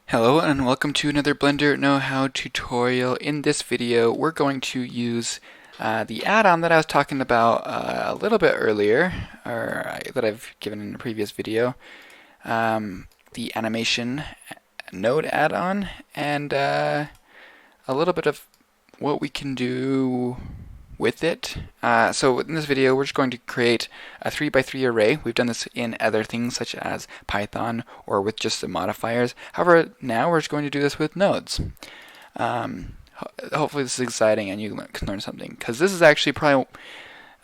Hello and welcome to another Blender Know-How tutorial. In this video we're going to use the add-on that I was talking about a little bit earlier, or that I've given in a previous video, the Animation Node Addon, and a little bit of what we can do with it. So in this video, we're just going to create a 3x3 array. We've done this in other things such as Python or with just the modifiers. However, now we're just going to do this with nodes. Hopefully this is exciting and you can learn something, because this is actually probably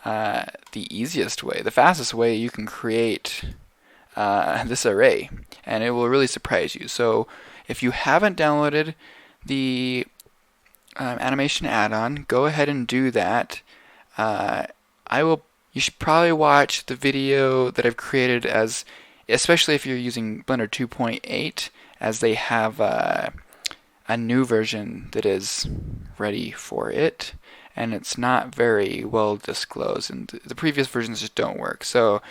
the easiest way, the fastest way you can create this array, and it will really surprise you. So if you haven't downloaded the animation add-on, go ahead and do that. You should probably watch the video that I've created, especially if you're using Blender 2.8, as they have a new version that is ready for it, and it's not very well disclosed, and the previous versions just don't work. So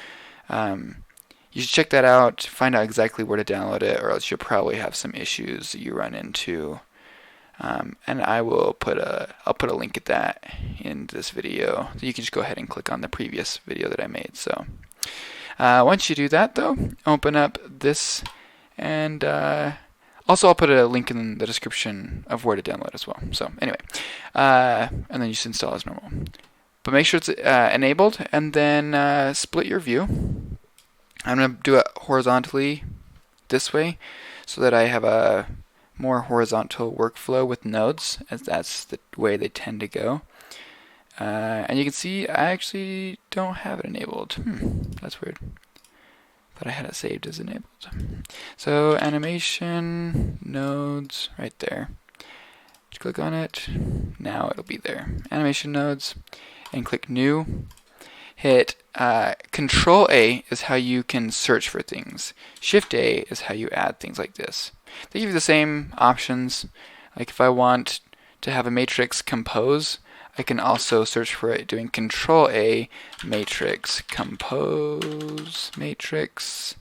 you should check that out, find out exactly where to download it, or else you'll probably have some issues that you run into. And I'll put a link at that in this video. So you can just go ahead and click on the previous video that I made. So once you do that, though, open up this, and also I'll put a link in the description of where to download as well. So anyway, and then you just install as normal. But make sure it's enabled, and then split your view. I'm going to do it horizontally this way, so that I have a more horizontal workflow with nodes, as that's the way they tend to go. And you can see I actually don't have it enabled. That's weird. Thought I had it saved as enabled. So animation nodes right there. Just click on it. Now it'll be there. Animation nodes, and click new. Hit Control A is how you can search for things. Shift A is how you add things like this. They give you the same options. Like if I want to have a matrix compose, I can also search for it doing Control A, matrix compose, matrix.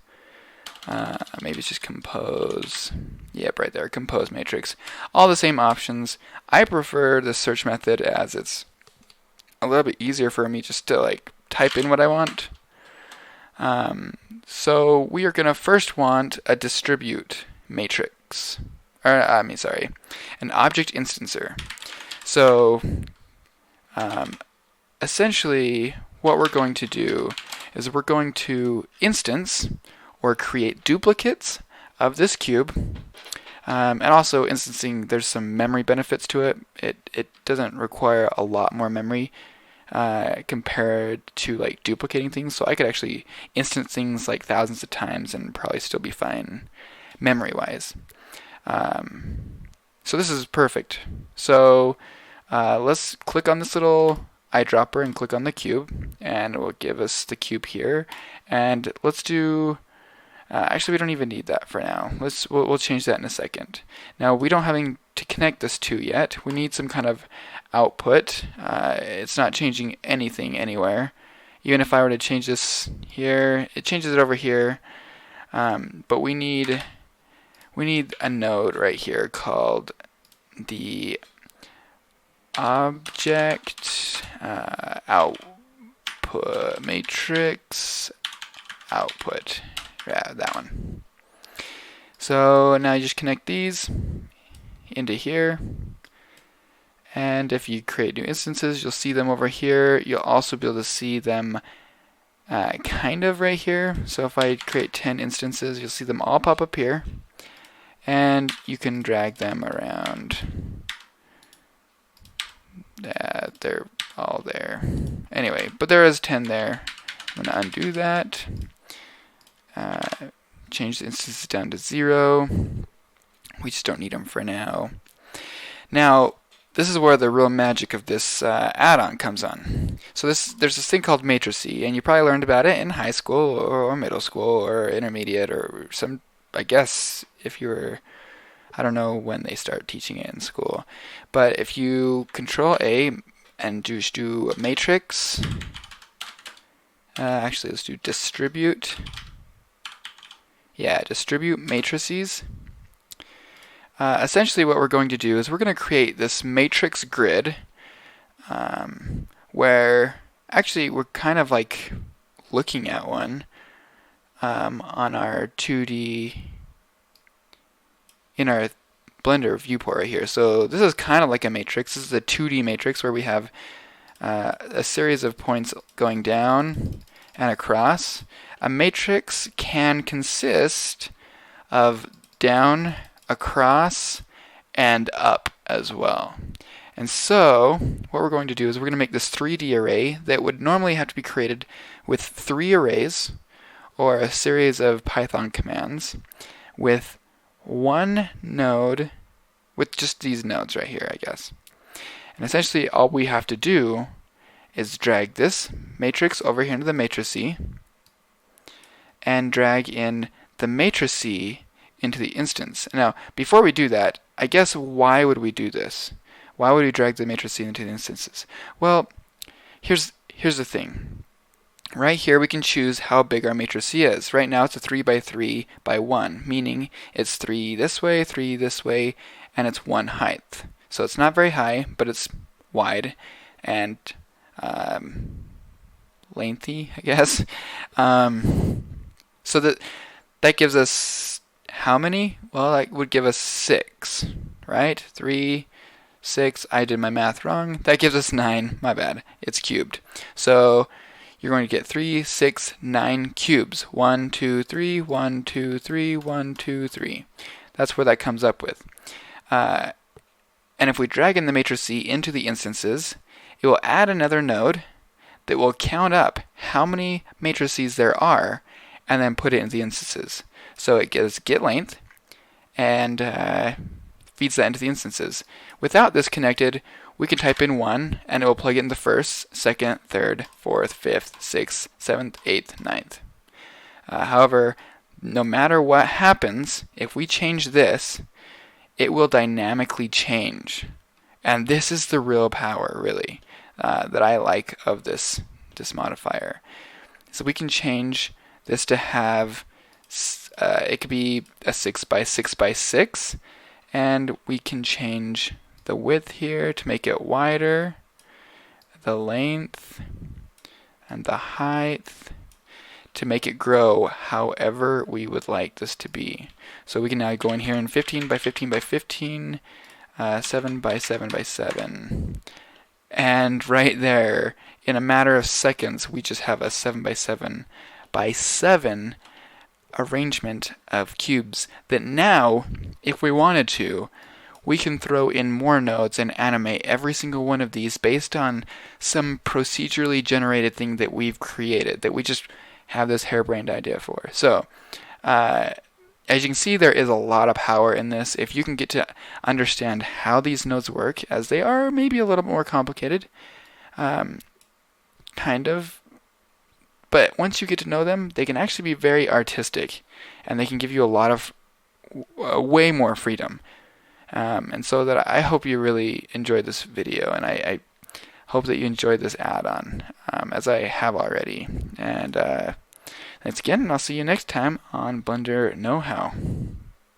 Maybe it's just compose. Yep, right there, compose matrix. All the same options. I prefer the search method, as it's a little bit easier for me just to type in what I want. So we are going to first want a distribute matrix, an object instancer. So essentially what we're going to do is we're going to instance or create duplicates of this cube. And also instancing, there's some memory benefits to it. It doesn't require a lot more memory compared to duplicating things, so I could actually instance things thousands of times and probably still be fine memory wise. So this is perfect. So let's click on this little eyedropper and click on the cube, and it will give us the cube here. And let's do actually, we don't even need that for now. We'll change that in a second. Now, we don't have to connect this to yet. We need some kind of output. It's not changing anything anywhere. Even if I were to change this here, it changes it over here. But we need a node right here called the object output matrix output. Yeah, that one. So now you just connect these into here, and if you create new instances, you'll see them over here. You'll also be able to see them kind of right here. So if I create 10 instances, you'll see them all pop up here, and you can drag them around. They're all there. Anyway, but there is 10 there. I'm going to undo that. Change the instances down to 0. We just don't need them for now. Now, this is where the real magic of this add-on comes on. So there's this thing called matrices, and you probably learned about it in high school or middle school or intermediate or some, I guess, if you were, I don't know when they start teaching it in school. But if you Control A and just do a matrix, actually let's do distribute. Yeah, distribute matrices. Essentially what we're going to do is we're going to create this matrix grid where actually we're kind of like looking at one on our 2D in our Blender viewport right here. So this is kind of like a matrix. This is a 2D matrix where we have a series of points going down and across. A matrix can consist of down, across, and up as well. And so what we're going to do is we're going to make this 3D array that would normally have to be created with 3 arrays or a series of Python commands with one node, with just these nodes right here, I guess. And essentially all we have to do is drag this matrix over here into the matrice and drag in the matrice into the instance. Now, before we do that, I guess why would we do this? Why would we drag the matrice into the instances? Well, here's the thing. Right here we can choose how big our matrice is. Right now it's a 3 by 3 by 1, meaning it's 3 this way, 3 this way, and it's 1 height. So it's not very high, but it's wide and lengthy, I guess. So that gives us how many? Well, that would give us 6, right? 3, 6, I did my math wrong. That gives us 9, my bad. It's cubed. So you're going to get 3, 6, 9 cubes. 1, 2, 3, 1, 2, 3, 1, 2, 3. That's where that comes up with. And if we drag in the matrice into the instances, it will add another node that will count up how many matrices there are and then put it into the instances. So it gives get length and feeds that into the instances. Without this connected, we can type in 1 and it will plug it in the first, second, third, fourth, fifth, sixth, seventh, eighth, ninth. However, no matter what happens, if we change this, it will dynamically change. And this is the real power, really, that I like of this modifier. So we can change this to have, it could be a 6 by 6 by 6, and we can change the width here to make it wider, the length, and the height to make it grow however we would like this to be. So we can now go in here and 15 by 15 by 15, 7 by 7 by 7. And right there, in a matter of seconds, we just have a 7 by 7 by 7 arrangement of cubes that now, if we wanted to, we can throw in more nodes and animate every single one of these based on some procedurally generated thing that we've created, that we just have this harebrained idea for. So, as you can see, there is a lot of power in this. If you can get to understand how these nodes work, as they are maybe a little more complicated, kind of, but once you get to know them, they can actually be very artistic, and they can give you a lot of way more freedom. And so that I hope you really enjoyed this video, and I hope that you enjoyed this add-on, as I have already. And thanks again, and I'll see you next time on Blender Know-How.